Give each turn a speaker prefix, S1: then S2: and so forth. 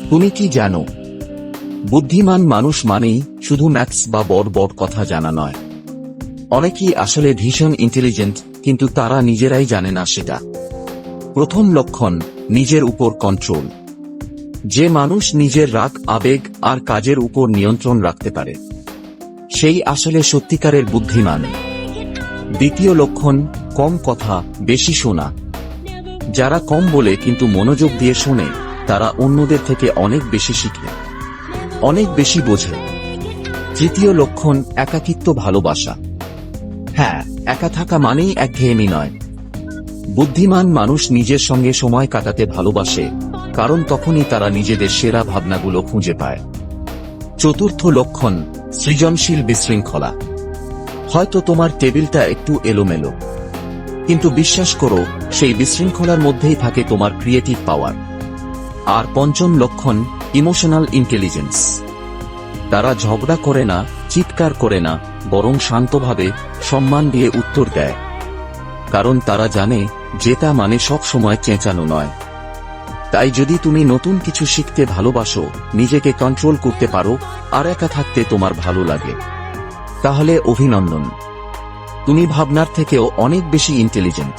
S1: তুমি কি জানো, বুদ্ধিমান মানুষ মানেই শুধু ম্যাথস বা বড় বড় কথা জানা নয়। অনেকেই আসলে ভীষণ ইন্টেলিজেন্ট, কিন্তু তারা নিজেরাই জানে না সেটা। প্রথম লক্ষণ, নিজের উপর কন্ট্রোল। যে মানুষ নিজের রাগ, আবেগ আর কাজের উপর নিয়ন্ত্রণ রাখতে পারে, সেই আসলে সত্যিকারের বুদ্ধিমান। দ্বিতীয় লক্ষণ, কম কথা, বেশি শোনা। যারা কম বলে কিন্তু মনোযোগ দিয়ে শোনে, তারা অন্যদের থেকে অনেক বেশি শিখে, অনেক বেশি বোঝে। তৃতীয় লক্ষণ, একাকিত্ব ভালোবাসা। হ্যাঁ, একা থাকা মানেই একঘেয়েমি নয়। বুদ্ধিমান মানুষ নিজের সঙ্গে সময় কাটাতে ভালোবাসে, কারণ তখনই তারা নিজেদের সেরা ভাবনাগুলো খুঁজে পায়। চতুর্থ লক্ষণ, সৃজনশীল বিশৃঙ্খলা। হয়তো তোমার টেবিলটা একটু এলোমেলো, কিন্তু বিশ্বাস করো, সেই বিশৃঙ্খলার মধ্যেই থাকে তোমার ক্রিয়েটিভ পাওয়ার। আর পঞ্চম লক্ষণ, ইমোশনাল ইন্টেলিজেন্স। তারা ঝগড়া করে না, চিৎকার করে না, বরং শান্তভাবে, সম্মান দিয়ে উত্তর দেয়। কারণ তারা জানে, যেটা মানে সব সময় চেঁচানো নয়। তাই যদি তুমি নতুন কিছু শিখতে ভালোবাসো, নিজেকে কন্ট্রোল করতে পারো, আর একা থাকতে তোমার ভালো লাগে, তাহলে অভিনন্দন। তুমি ভাবনার থেকেও অনেক বেশি ইন্টেলিজেন্ট।